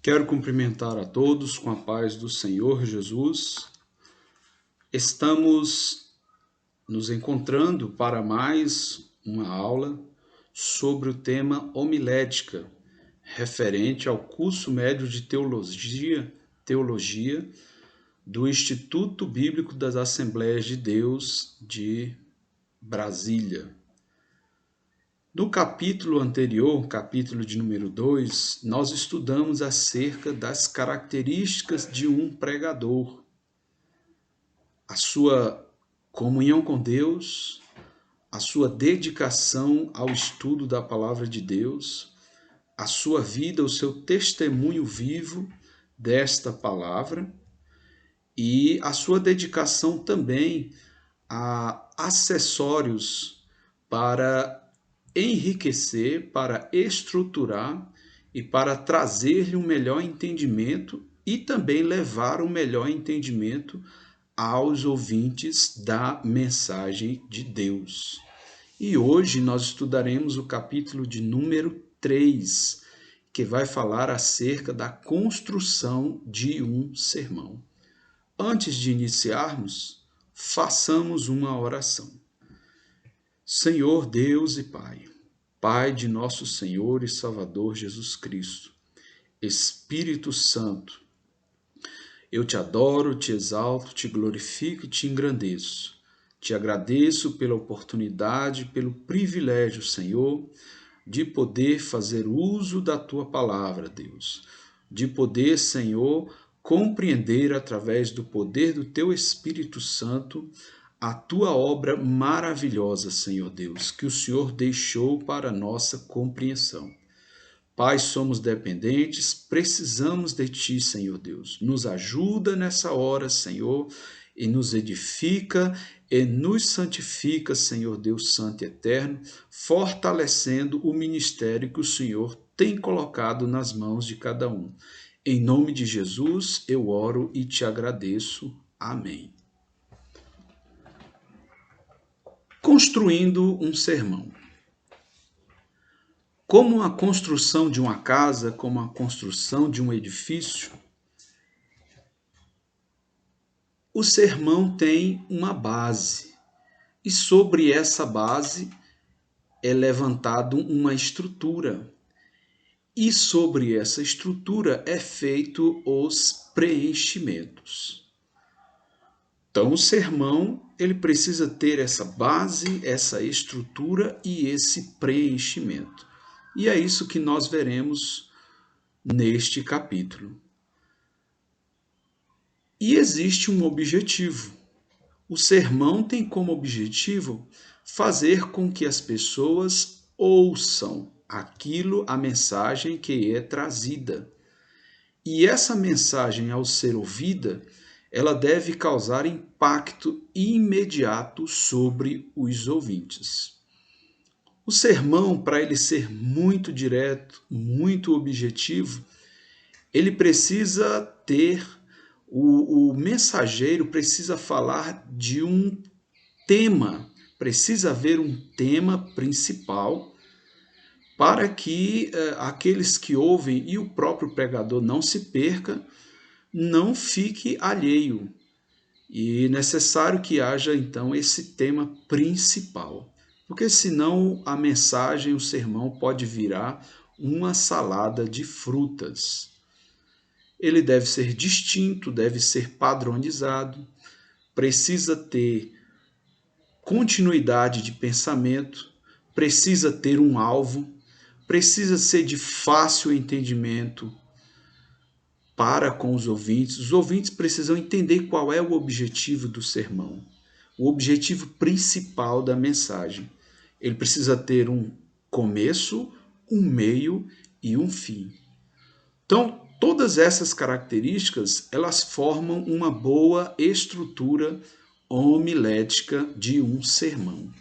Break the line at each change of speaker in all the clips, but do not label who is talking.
Quero cumprimentar a todos com a paz do Senhor Jesus. Estamos nos encontrando para mais uma aula sobre o tema homilética, referente ao curso médio de teologia do Instituto Bíblico das Assembleias de Deus de Brasília. No capítulo anterior, capítulo de número 2, nós estudamos acerca das características de um pregador, a sua comunhão com Deus, a sua dedicação ao estudo da palavra de Deus, a sua vida, o seu testemunho vivo desta palavra e a sua dedicação também a acessórios para enriquecer, para estruturar e para trazer-lhe um melhor entendimento e também levar um melhor entendimento aos ouvintes da mensagem de Deus. E hoje nós estudaremos o capítulo de número 3, que vai falar acerca da construção de um sermão. Antes de iniciarmos, façamos uma oração. Senhor Deus e Pai, Pai de nosso Senhor e Salvador Jesus Cristo, Espírito Santo, eu te adoro, te exalto, te glorifico e te engrandeço. Te agradeço pela oportunidade, pelo privilégio, Senhor, de poder fazer uso da tua palavra, Deus. De poder, Senhor, compreender através do poder do teu Espírito Santo a tua obra maravilhosa, Senhor Deus, que o Senhor deixou para nossa compreensão. Pai, somos dependentes, precisamos de Ti, Senhor Deus. Nos ajuda nessa hora, Senhor, e nos edifica e nos santifica, Senhor Deus Santo e Eterno, fortalecendo o ministério que o Senhor tem colocado nas mãos de cada um. Em nome de Jesus, eu oro e te agradeço. Amém. Construindo um sermão. Como a construção de uma casa, como a construção de um edifício, o sermão tem uma base. E sobre essa base é levantado uma estrutura. E sobre essa estrutura é feito os preenchimentos. Então, o sermão, ele precisa ter essa base, essa estrutura e esse preenchimento. E é isso que nós veremos neste capítulo. E existe um objetivo. O sermão tem como objetivo fazer com que as pessoas ouçam a mensagem que é trazida. E essa mensagem, ao ser ouvida, ela deve causar impacto imediato sobre os ouvintes. O sermão, para ele ser muito direto, muito objetivo, ele precisa ter, o mensageiro precisa falar de um tema, precisa haver um tema principal para que aqueles que ouvem e o próprio pregador não se perca, não fique alheio. E é necessário que haja, então, esse tema principal. Porque senão a mensagem, o sermão pode virar uma salada de frutas. Ele deve ser distinto, deve ser padronizado, precisa ter continuidade de pensamento, precisa ter um alvo, precisa ser de fácil entendimento para com os ouvintes. Os ouvintes precisam entender qual é o objetivo do sermão, o objetivo principal da mensagem. Ele precisa ter um começo, um meio e um fim. Então, todas essas características, elas formam uma boa estrutura homilética de um sermão.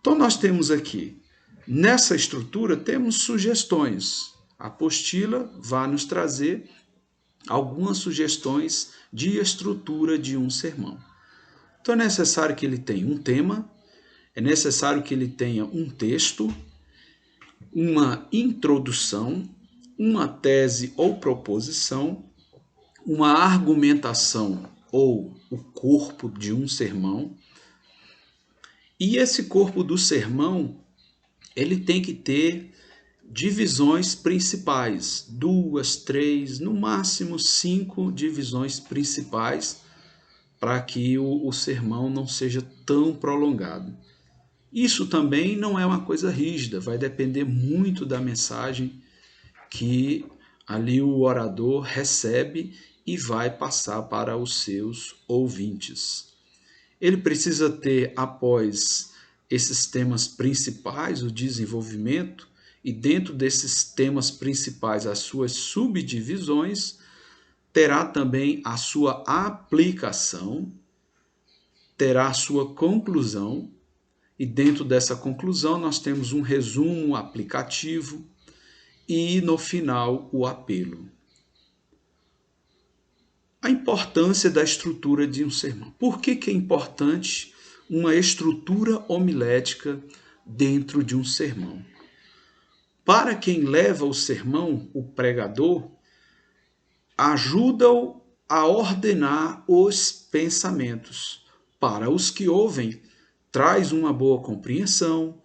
Então, nós temos aqui, nessa estrutura, temos sugestões. A apostila vai nos trazer algumas sugestões de estrutura de um sermão. Então, é necessário que ele tenha um tema, é necessário que ele tenha um texto, uma introdução, uma tese ou proposição, uma argumentação ou o corpo de um sermão. E esse corpo do sermão, ele tem que ter divisões principais, 2, 3, no máximo 5 divisões principais, para que o sermão não seja tão prolongado. Isso também não é uma coisa rígida, vai depender muito da mensagem que ali o orador recebe e vai passar para os seus ouvintes. Ele precisa ter, após esses temas principais, o desenvolvimento, e dentro desses temas principais, as suas subdivisões, terá também a sua aplicação, terá a sua conclusão, e dentro dessa conclusão nós temos um resumo aplicativo e, no final, o apelo. A importância da estrutura de um sermão. Por que é importante uma estrutura homilética dentro de um sermão? Para quem leva o sermão, o pregador, ajuda-o a ordenar os pensamentos. Para os que ouvem, traz uma boa compreensão,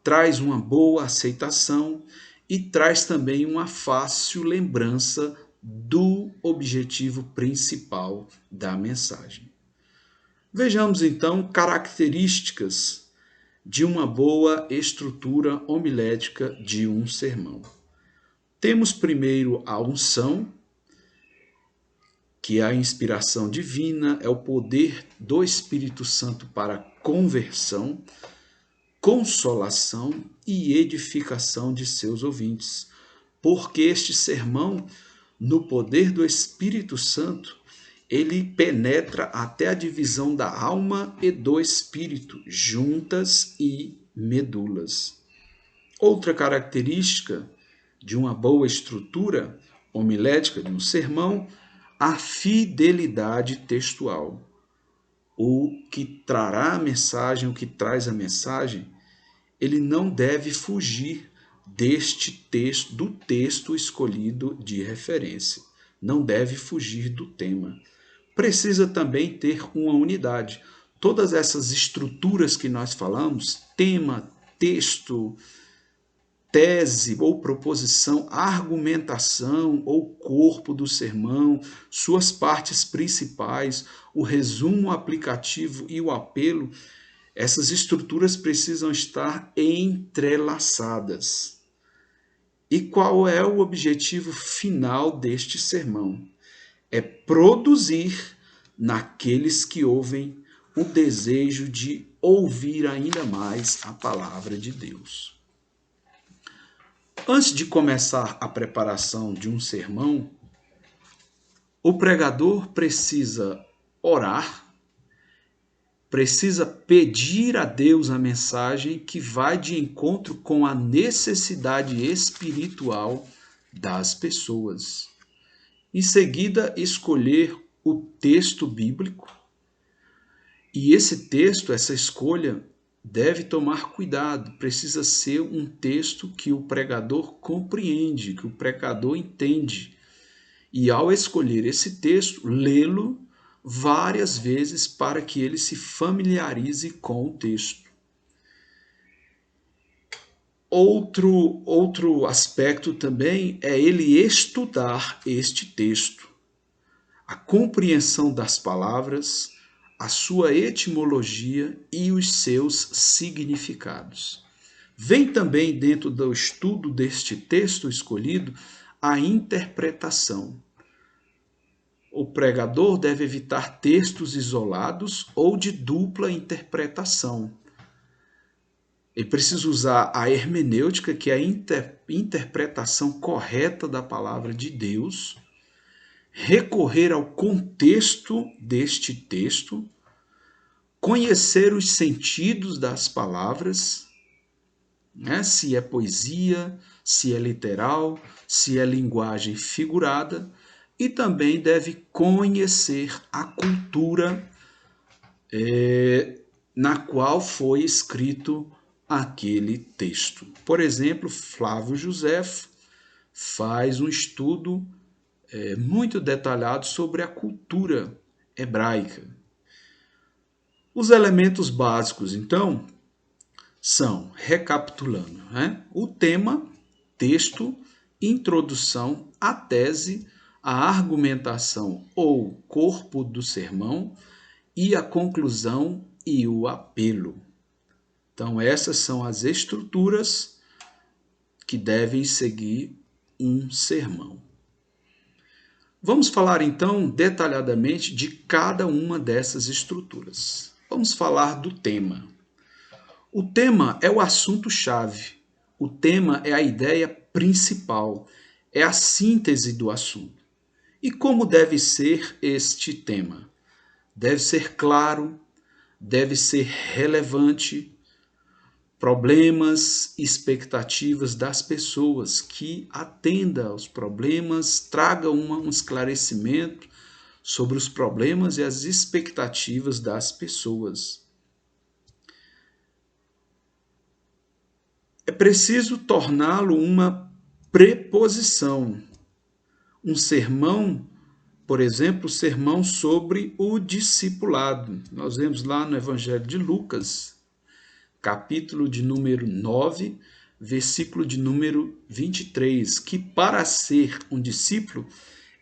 traz uma boa aceitação e traz também uma fácil lembrança do objetivo principal da mensagem. Vejamos então características de uma boa estrutura homilética de um sermão. Temos primeiro a unção, que é a inspiração divina, é o poder do Espírito Santo para conversão, consolação e edificação de seus ouvintes. Porque este sermão, no poder do Espírito Santo, ele penetra até a divisão da alma e do espírito, juntas e medulas. Outra característica de uma boa estrutura homilética de um sermão, a fidelidade textual. O que trará a mensagem, o que traz a mensagem, ele não deve fugir deste texto, do texto escolhido de referência. Não deve fugir do tema. Precisa também ter uma unidade. Todas essas estruturas que nós falamos, tema, texto, tese ou proposição, argumentação ou corpo do sermão, suas partes principais, o resumo aplicativo e o apelo, essas estruturas precisam estar entrelaçadas. E qual é o objetivo final deste sermão? É produzir naqueles que ouvem o desejo de ouvir ainda mais a palavra de Deus. Antes de começar a preparação de um sermão, o pregador precisa orar, precisa pedir a Deus a mensagem que vai de encontro com a necessidade espiritual das pessoas. Em seguida, escolher o texto bíblico. E esse texto, essa escolha, deve tomar cuidado. Precisa ser um texto que o pregador compreende, que o pregador entende. E ao escolher esse texto, lê-lo várias vezes para que ele se familiarize com o texto. Outro aspecto também é ele estudar este texto. A compreensão das palavras, a sua etimologia e os seus significados. Vem também dentro do estudo deste texto escolhido a interpretação. O pregador deve evitar textos isolados ou de dupla interpretação. Ele precisa usar a hermenêutica, que é a interpretação correta da palavra de Deus, recorrer ao contexto deste texto, conhecer os sentidos das palavras, né? Se é poesia, se é literal, se é linguagem figurada, e também deve conhecer a cultura na qual foi escrito aquele texto. Por exemplo, Flávio Josefo faz um estudo muito detalhado sobre a cultura hebraica. Os elementos básicos, então, são, recapitulando, o tema, texto, introdução, a tese, a argumentação ou corpo do sermão e a conclusão e o apelo. Então, essas são as estruturas que devem seguir um sermão. Vamos falar então detalhadamente de cada uma dessas estruturas. Vamos falar do tema. O tema é o assunto-chave. O tema é a ideia principal, é a síntese do assunto. E como deve ser este tema? Deve ser claro, deve ser relevante, problemas e expectativas das pessoas, que atenda aos problemas, traga um esclarecimento sobre os problemas e as expectativas das pessoas. É preciso torná-lo uma preposição. Um sermão, por exemplo, o sermão sobre o discipulado. Nós vemos lá no Evangelho de Lucas, capítulo de número 9, versículo de número 23, que para ser um discípulo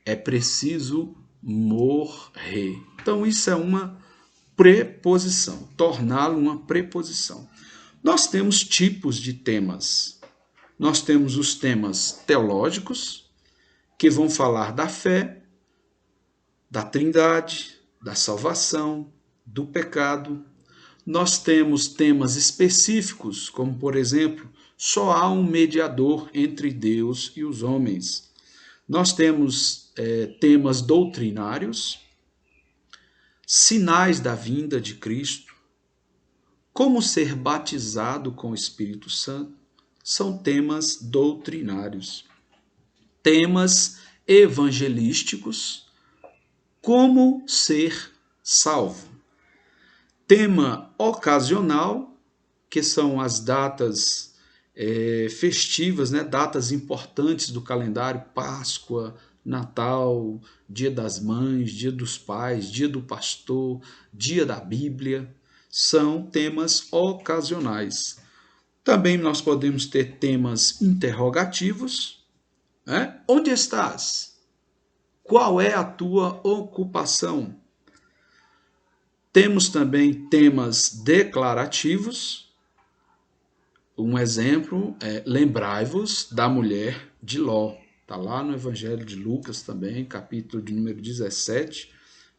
é preciso morrer. Então, isso é uma preposição, torná-lo uma preposição. Nós temos tipos de temas. Nós temos os temas teológicos, que vão falar da fé, da Trindade, da salvação, do pecado. Nós temos temas específicos, como, por exemplo, só há um mediador entre Deus e os homens. Nós temos temas doutrinários, sinais da vinda de Cristo, como ser batizado com o Espírito Santo, são temas doutrinários. Temas evangelísticos, como ser salvo. Tema ocasional, que são as datas festivas, datas importantes do calendário, Páscoa, Natal, Dia das Mães, Dia dos Pais, Dia do Pastor, Dia da Bíblia, são temas ocasionais. Também nós podemos ter temas interrogativos. Onde estás? Qual é a tua ocupação? Temos também temas declarativos. Um exemplo é lembrai-vos da mulher de Ló. Está lá no Evangelho de Lucas também, capítulo de número 17,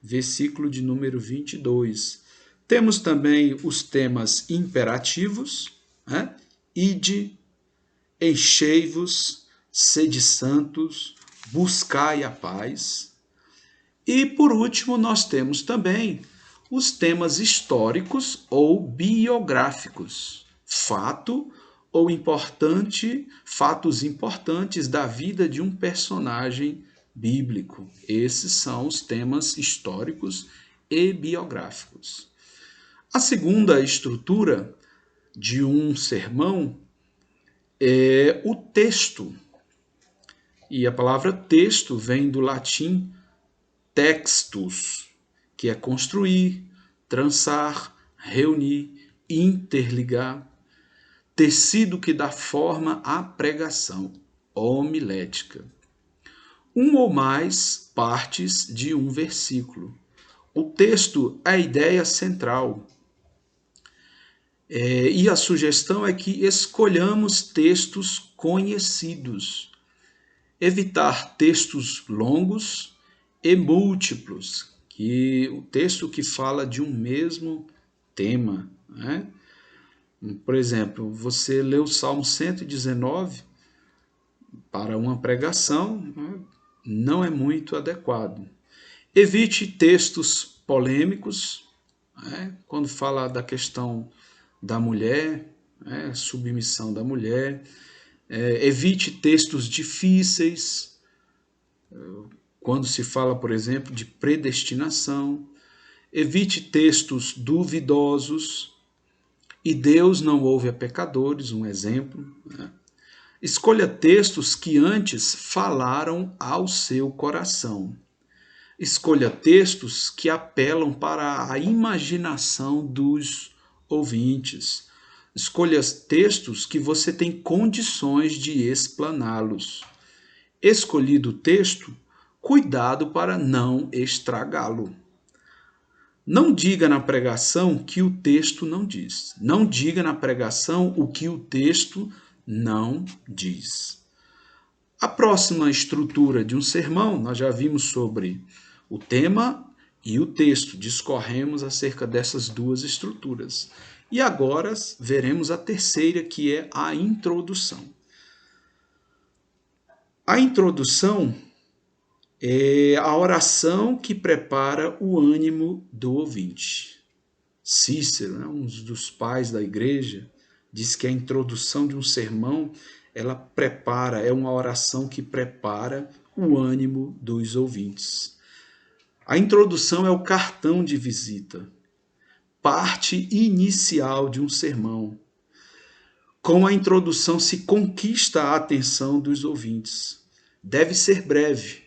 versículo de número 22. Temos também os temas imperativos, ide, enchei-vos, sede santos, buscai a paz. E por último, nós temos também os temas históricos ou biográficos, fatos importantes da vida de um personagem bíblico. Esses são os temas históricos e biográficos. A segunda estrutura de um sermão é o texto. E a palavra texto vem do latim textus, que é construir, trançar, reunir, interligar, tecido que dá forma à pregação, homilética. Um ou mais partes de um versículo. O texto é a ideia central. E a sugestão é que escolhamos textos conhecidos. Evitar textos longos e múltiplos, que o texto que fala de um mesmo tema. Por exemplo, você lê o Salmo 119 para uma pregação, não é muito adequado. Evite textos polêmicos, quando fala da questão da mulher, submissão da mulher. Evite textos difíceis, quando se fala, por exemplo, de predestinação. Evite textos duvidosos. E Deus não ouve a pecadores, um exemplo. Escolha textos que antes falaram ao seu coração. Escolha textos que apelam para a imaginação dos ouvintes. Escolha textos que você tem condições de explaná-los. Escolhido o texto, cuidado para não estragá-lo. Não diga na pregação que o texto não diz. Não diga na pregação o que o texto não diz. A próxima estrutura de um sermão, nós já vimos sobre o tema e o texto. Discorremos acerca dessas duas estruturas. E agora veremos a terceira, que é a introdução. A introdução é a oração que prepara o ânimo do ouvinte. Cícero, um dos pais da igreja, diz que a introdução de um sermão, ela prepara, é uma oração que prepara o ânimo dos ouvintes. A introdução é o cartão de visita, parte inicial de um sermão. Com a introdução se conquista a atenção dos ouvintes. Deve ser breve,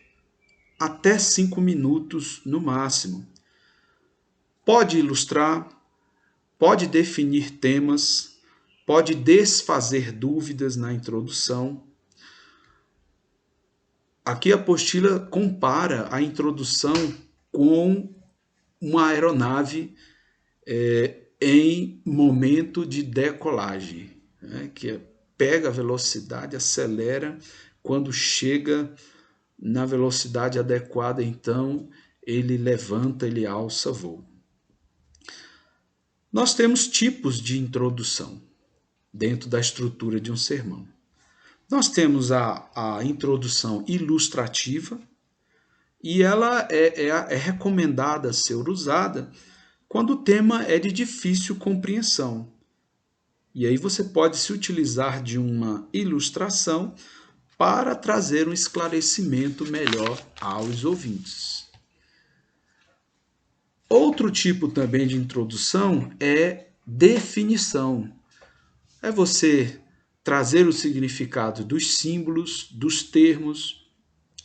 até 5 minutos no máximo. Pode ilustrar, pode definir temas, pode desfazer dúvidas na introdução. Aqui a apostila compara a introdução com uma aeronave em momento de decolagem, que pega a velocidade, acelera, quando chega na velocidade adequada, então ele levanta, ele alça voo. Nós temos tipos de introdução dentro da estrutura de um sermão. Nós temos a introdução ilustrativa, e ela é recomendada ser usada quando o tema é de difícil compreensão. E aí você pode se utilizar de uma ilustração para trazer um esclarecimento melhor aos ouvintes. Outro tipo também de introdução é definição. É você trazer o significado dos símbolos, dos termos,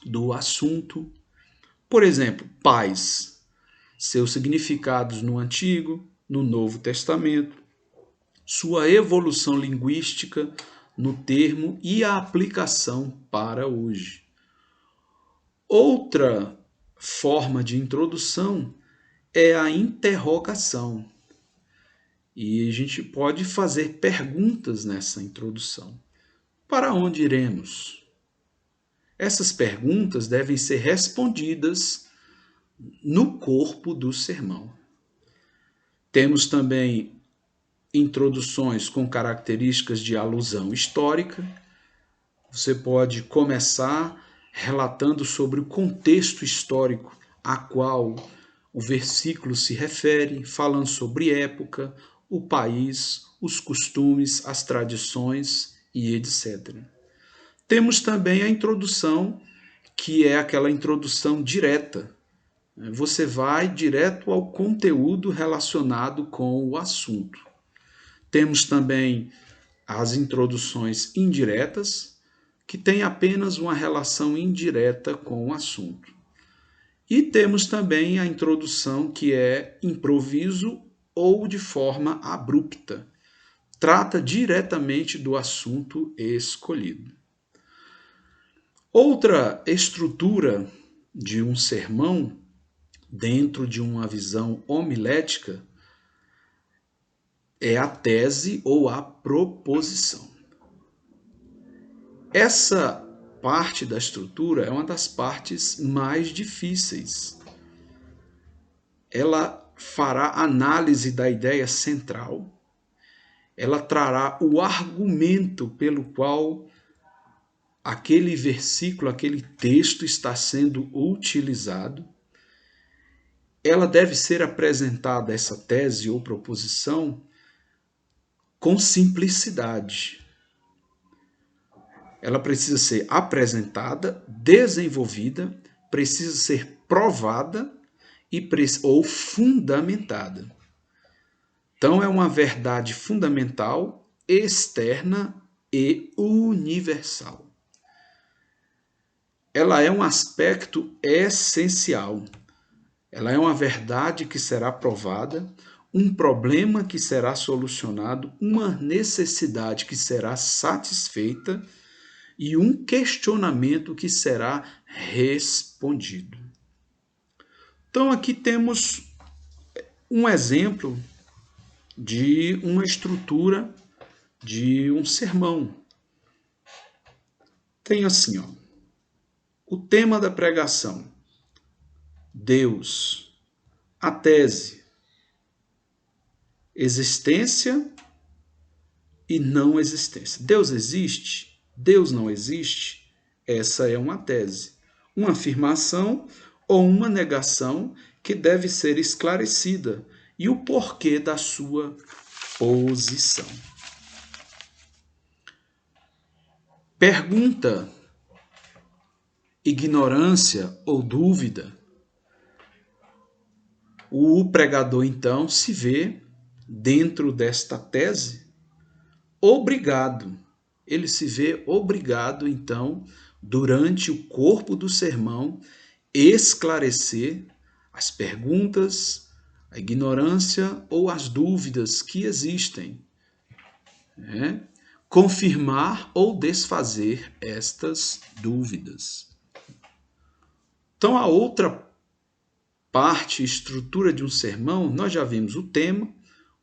do assunto. Por exemplo, paz, seus significados no Antigo, no Novo Testamento, sua evolução linguística no termo e a aplicação para hoje. Outra forma de introdução é a interrogação. E a gente pode fazer perguntas nessa introdução. Para onde iremos? Essas perguntas devem ser respondidas no corpo do sermão. Temos também introduções com características de alusão histórica. Você pode começar relatando sobre o contexto histórico a qual o versículo se refere, falando sobre época, o país, os costumes, as tradições e etc. Temos também a introdução, que é aquela introdução direta. Você vai direto ao conteúdo relacionado com o assunto. Temos também as introduções indiretas, que têm apenas uma relação indireta com o assunto. E temos também a introdução, que é improviso ou de forma abrupta. Trata diretamente do assunto escolhido. Outra estrutura de um sermão, dentro de uma visão homilética, é a tese ou a proposição. Essa parte da estrutura é uma das partes mais difíceis. Ela fará análise da ideia central, ela trará o argumento pelo qual aquele versículo, aquele texto está sendo utilizado. Ela deve ser apresentada, essa tese ou proposição, com simplicidade. Ela precisa ser apresentada, desenvolvida, precisa ser provada ou fundamentada. Então, é uma verdade fundamental, externa e universal. Ela é um aspecto essencial. Ela é uma verdade que será provada, um problema que será solucionado, uma necessidade que será satisfeita e um questionamento que será respondido. Então, aqui temos um exemplo de uma estrutura de um sermão. Tem assim, ó, o tema da pregação: Deus. A tese: existência e não existência. Deus existe? Deus não existe? Essa é uma tese, uma afirmação ou uma negação que deve ser esclarecida e o porquê da sua posição. Pergunta, ignorância ou dúvida. O pregador, então, se vê dentro desta tese obrigado. Ele se vê obrigado, então, durante o corpo do sermão, esclarecer as perguntas, a ignorância ou as dúvidas que existem, né? Confirmar ou desfazer estas dúvidas. Então, a outra parte, estrutura de um sermão, nós já vimos o tema,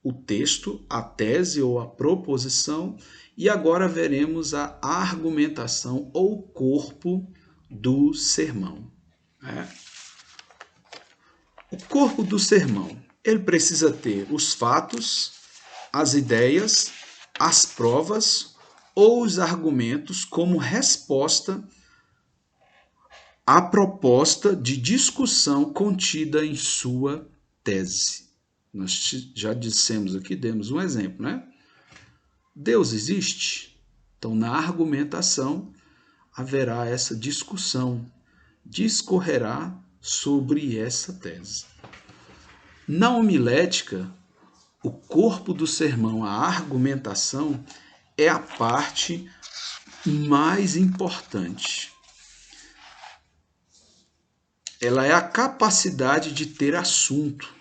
o texto, a tese ou a proposição, e agora veremos a argumentação ou corpo do sermão. O corpo do sermão, ele precisa ter os fatos, as ideias, as provas ou os argumentos como resposta à proposta de discussão contida em sua tese. Nós já dissemos aqui, demos um exemplo, né? Deus existe? Então, na argumentação, haverá essa discussão, discorrerá sobre essa tese. Na homilética, o corpo do sermão, a argumentação, é a parte mais importante. Ela é a capacidade de ter assunto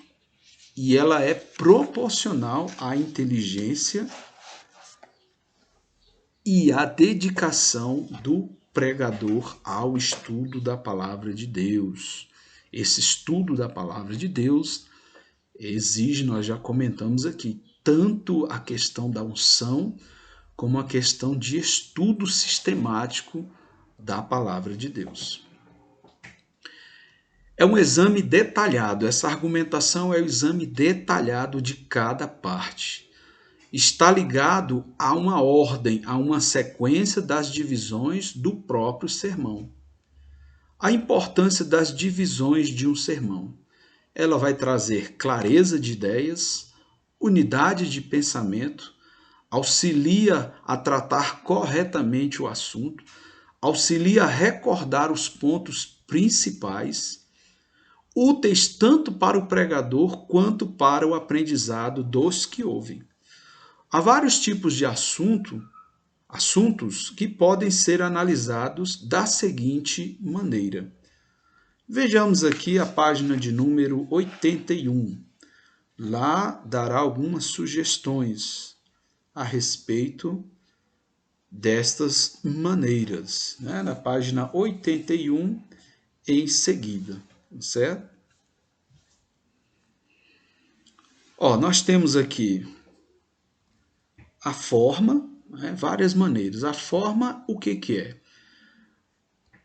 e ela é proporcional à inteligência e à dedicação do pregador ao estudo da palavra de Deus. Esse estudo da palavra de Deus exige, nós já comentamos aqui, tanto a questão da unção como a questão de estudo sistemático da palavra de Deus. É um exame detalhado, essa argumentação é o exame detalhado de cada parte. Está ligado a uma ordem, a uma sequência das divisões do próprio sermão. A importância das divisões de um sermão. Ela vai trazer clareza de ideias, unidade de pensamento, auxilia a tratar corretamente o assunto, auxilia a recordar os pontos principais, úteis tanto para o pregador quanto para o aprendizado dos que ouvem. Há vários tipos de assuntos que podem ser analisados da seguinte maneira. Vejamos aqui a página de número 81. Lá dará algumas sugestões a respeito destas maneiras, né? Na página 81 em seguida, certo? Nós temos aqui a forma, né? Várias maneiras. A forma, o que é?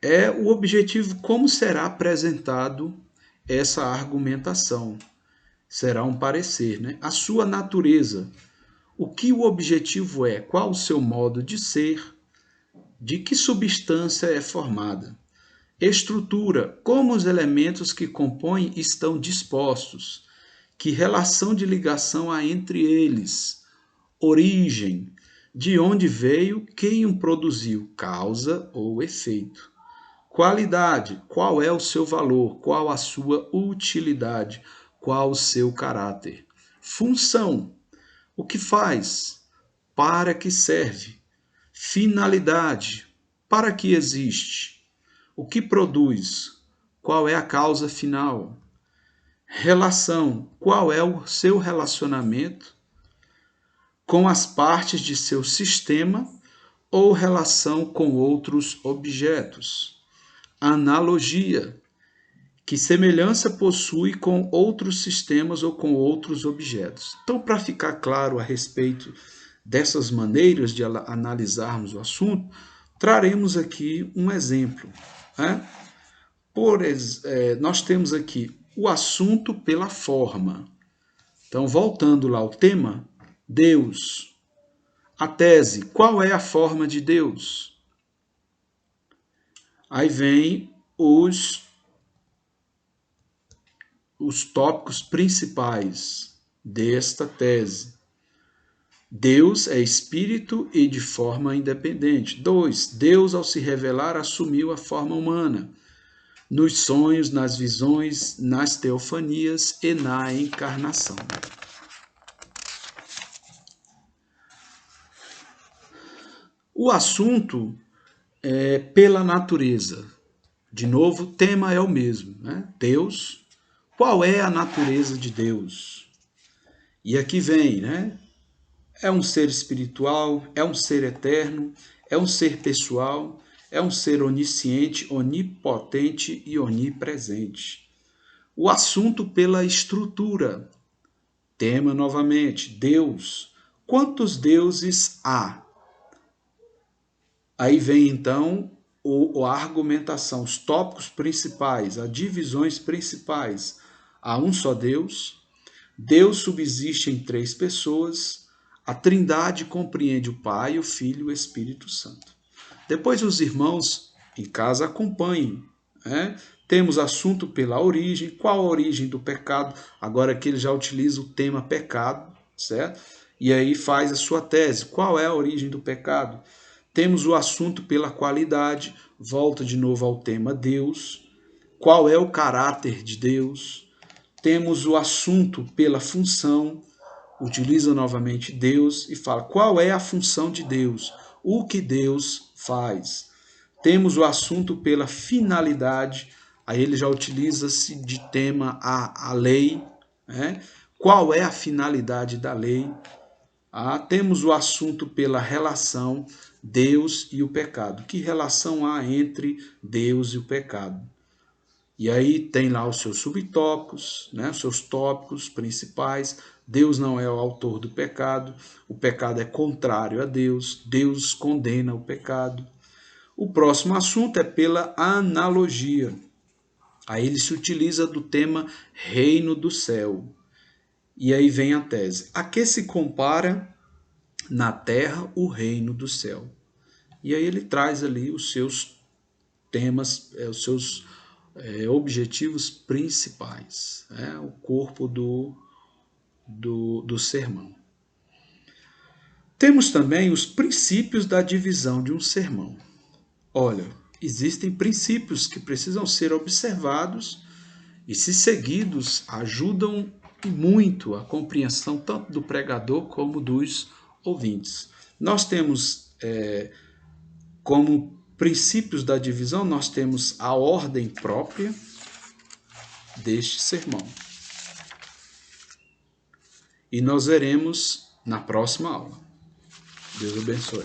É o objetivo, como será apresentado essa argumentação. Será um parecer, né? A sua natureza. O que o objetivo é? Qual o seu modo de ser? De que substância é formada? Estrutura. Como os elementos que compõem estão dispostos? Que relação de ligação há entre eles? Origem. De onde veio? Quem o produziu? Causa ou efeito. Qualidade. Qual é o seu valor? Qual a sua utilidade? Qual o seu caráter? Função. O que faz? Para que serve? Finalidade. Para que existe? O que produz? Qual é a causa final? Relação. Qual é o seu relacionamento com as partes de seu sistema ou relação com outros objetos? Analogia. Que semelhança possui com outros sistemas ou com outros objetos? Então, para ficar claro a respeito dessas maneiras de analisarmos o assunto, traremos aqui um exemplo. Né? Nós temos aqui o assunto pela forma. Então, voltando lá ao tema, Deus. A tese, qual é a forma de Deus? Aí vem os tópicos principais desta tese. Deus é espírito e de forma independente. 2. Deus, ao se revelar, assumiu a forma humana, nos sonhos, nas visões, nas teofanias e na encarnação. O assunto é pela natureza. De novo, o tema é o mesmo, né? Deus. Qual é a natureza de Deus? E aqui vem, né? É um ser espiritual, é um ser eterno, é um ser pessoal, é um ser onisciente, onipotente e onipresente. O assunto pela estrutura. Tema novamente, Deus. Quantos deuses há? Aí vem então a argumentação, os tópicos principais, as divisões principais. Há um só Deus, Deus subsiste em 3 pessoas, a Trindade compreende o Pai, o Filho e o Espírito Santo. Depois os irmãos em casa acompanhem. Né? Temos assunto pela origem, qual a origem do pecado, agora que ele já utiliza o tema pecado, certo? E aí faz a sua tese, qual é a origem do pecado? Temos o assunto pela qualidade, volta de novo ao tema Deus. Qual é o caráter de Deus? Temos o assunto pela função, utiliza novamente Deus e fala qual é a função de Deus, o que Deus faz. Temos o assunto pela finalidade, aí ele já utiliza-se de tema a lei, né? Qual é a finalidade da lei? Temos o assunto pela relação Deus e o pecado. Que relação há entre Deus e o pecado? E aí tem lá os seus subtópicos, né, os seus tópicos principais. Deus não é o autor do pecado, o pecado é contrário a Deus, Deus condena o pecado. O próximo assunto é pela analogia. Aí ele se utiliza do tema reino do céu. E aí vem a tese. A que se compara na terra o reino do céu? E aí ele traz ali os seus temas, os seus objetivos principais, o corpo do sermão. Temos também os princípios da divisão de um sermão. Olha, existem princípios que precisam ser observados e, se seguidos, ajudam muito a compreensão tanto do pregador como dos ouvintes. Nós temos como princípios da divisão, nós temos a ordem própria deste sermão. E nós veremos na próxima aula. Deus abençoe.